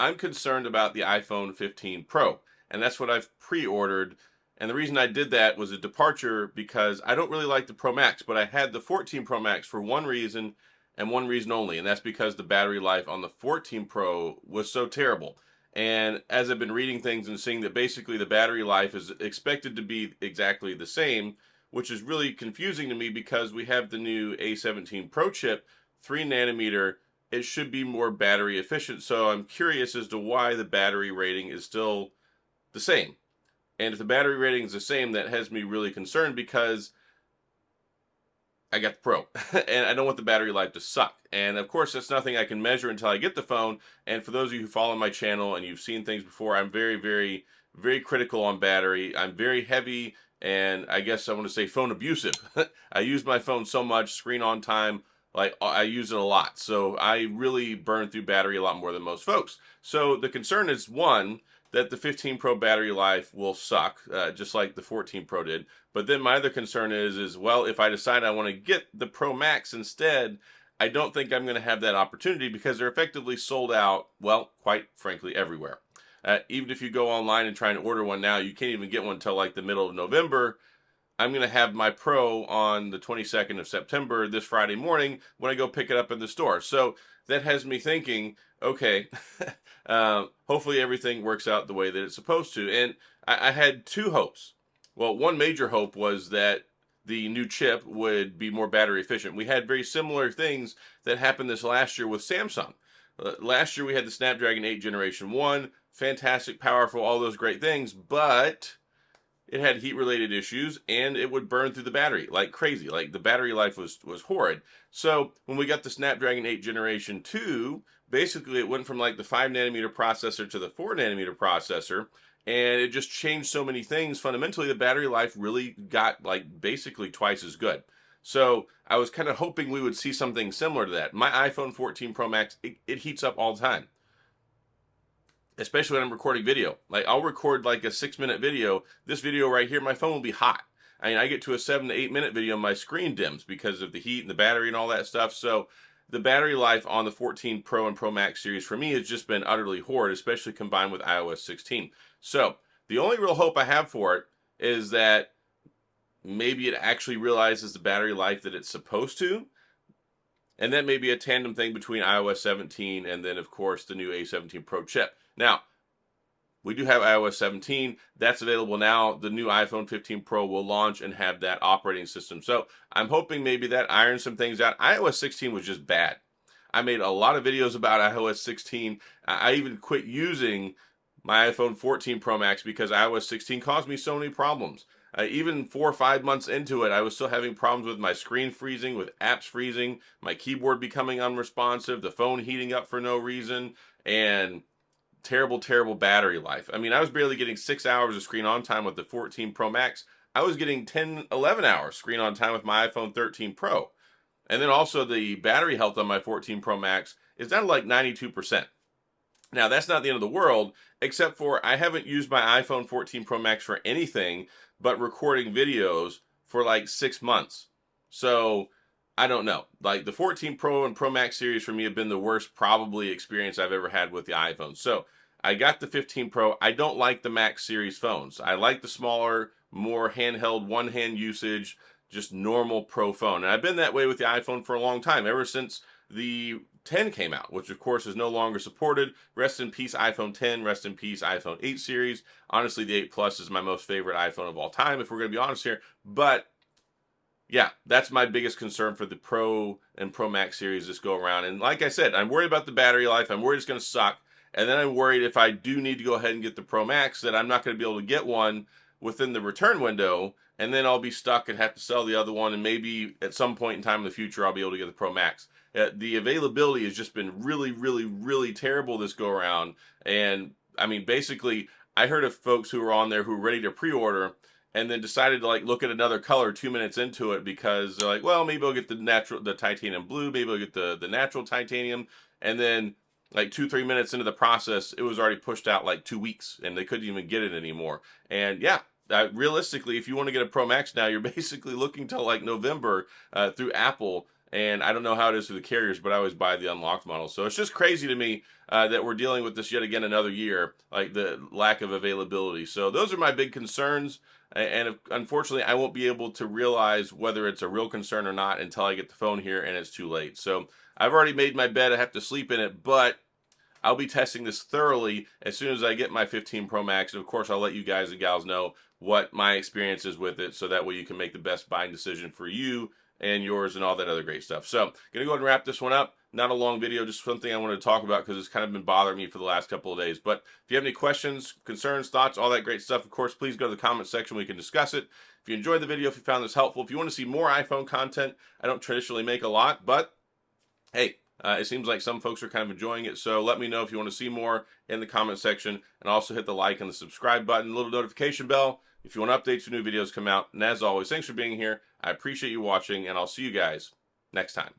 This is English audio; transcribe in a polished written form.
I'm concerned about the iPhone 15 Pro, and that's what I've pre-ordered. And the reason I did that was a departure because I don't really like the Pro Max, but I had the 14 Pro Max for one reason and one reason only, and that's because the battery life on the 14 Pro was so terrible. And as I've been reading things and seeing that basically the battery life is expected to be exactly the same, which is really confusing to me because we have the new A17 Pro chip, 3 nanometer. It should be more battery efficient. So I'm curious as to why the battery rating is still the same. And if the battery rating is the same, that has me really concerned because I got the Pro and I don't want the battery life to suck. And of course, that's nothing I can measure until I get the phone. And for those of you who follow my channel and you've seen things before, I'm very, very, very critical on battery. I'm very heavy and I guess I want to say phone abusive. I use my phone so much, screen on time, like I use it a lot. So I really burn through battery a lot more than most folks. So the concern is one, that the 15 Pro battery life will suck, just like the 14 Pro did. But then my other concern is, well, if I decide I want to get the Pro Max instead, I don't think I'm going to have that opportunity because they're effectively sold out, well, quite frankly, everywhere. Even if you go online and try and order one now, you can't even get one until like the middle of November. I'm going to have my Pro on the 22nd of September, this Friday morning, when I go pick it up in the store. So that has me thinking, okay, hopefully everything works out the way that it's supposed to. And I had two hopes. Well, one major hope was that the new chip would be more battery efficient. We had very similar things that happened this last year with Samsung. Last year we had the Snapdragon 8 Generation 1, fantastic, powerful, all those great things, but it had heat-related issues, and it would burn through the battery like crazy. Like, the battery life was horrid. So when we got the Snapdragon 8 Generation 2, basically it went from like the 5 nanometer processor to the 4 nanometer processor, and it just changed so many things. Fundamentally, the battery life really got like basically twice as good. So I was kind of hoping we would see something similar to that. My iPhone 14 Pro Max, it heats up all the time, especially when I'm recording video. Like, I'll record like a 6-minute video. This video right here, my phone will be hot. I mean, I get to a 7 to 8 minute video, my screen dims because of the heat and the battery and all that stuff. So the battery life on the 14 Pro and Pro Max series for me has just been utterly horrid, especially combined with iOS 16. So the only real hope I have for it is that maybe it actually realizes the battery life that it's supposed to. And that may be a tandem thing between iOS 17 and then, of course, the new A17 Pro chip. Now, we do have iOS 17. That's available now. The new iPhone 15 Pro will launch and have that operating system. So I'm hoping maybe that irons some things out. iOS 16 was just bad. I made a lot of videos about iOS 16. I even quit using my iPhone 14 Pro Max because iOS 16 caused me so many problems. Even 4 or 5 months into it, I was still having problems with my screen freezing, with apps freezing, my keyboard becoming unresponsive, the phone heating up for no reason, and terrible, terrible battery life. I mean, I was barely getting 6 hours of screen on time with the 14 Pro Max. I was getting 10, 11 hours screen on time with my iPhone 13 Pro. And then also the battery health on my 14 Pro Max is down to like 92%. Now, that's not the end of the world, except for I haven't used my iPhone 14 Pro Max for anything but recording videos for like 6 months. So I don't know. Like, the 14 Pro and Pro Max series for me have been the worst probably experience I've ever had with the iPhone. So I got the 15 Pro. I don't like the Max series phones. I like the smaller, more handheld, one-hand usage, just normal Pro phone. And I've been that way with the iPhone for a long time, ever since the 10 came out, which of course is no longer supported. Rest in peace iPhone 10, rest in peace iPhone 8 series. Honestly, the 8 Plus is my most favorite iPhone of all time, if we're going to be honest here. But yeah, that's my biggest concern for the Pro and Pro Max series this go around. And like I said, I'm worried about the battery life. I'm worried it's going to suck. And then I'm worried if I do need to go ahead and get the Pro Max that I'm not going to be able to get one within the return window. And then I'll be stuck and have to sell the other one. And maybe at some point in time in the future, I'll be able to get the Pro Max. The availability has just been really, really, really terrible this go around. And I mean, basically, I heard of folks who were on there who were ready to pre-order and then decided to like look at another color 2 minutes into it because they're like, well, maybe I'll get the titanium blue, maybe I'll get the natural titanium. And then like 2-3 minutes into the process, it was already pushed out like 2 weeks and they couldn't even get it anymore. And yeah, realistically, if you want to get a Pro Max now, you're basically looking till like November through Apple And I don't know how it is for the carriers, but I always buy the unlocked model. So it's just crazy to me that we're dealing with this yet again another year, like the lack of availability. So those are my big concerns. And unfortunately, I won't be able to realize whether it's a real concern or not until I get the phone here and it's too late. So I've already made my bed. I have to sleep in it, but I'll be testing this thoroughly as soon as I get my 15 Pro Max. And of course, I'll let you guys and gals know what my experience is with it, so that way you can make the best buying decision for you and yours and all that other great stuff. So, gonna go ahead and wrap this one up. Not a long video, just something I wanted to talk about because it's kind of been bothering me for the last couple of days. But if you have any questions, concerns, thoughts, all that great stuff, of course, please go to the comment section. We can discuss it. If you enjoyed the video, if you found this helpful, if you want to see more iPhone content, I don't traditionally make a lot, but hey, it seems like some folks are kind of enjoying it. So let me know if you want to see more in the comment section, and also hit the like and the subscribe button, little notification bell if you want updates when new videos come out. And as always, thanks for being here. I appreciate you watching, and I'll see you guys next time.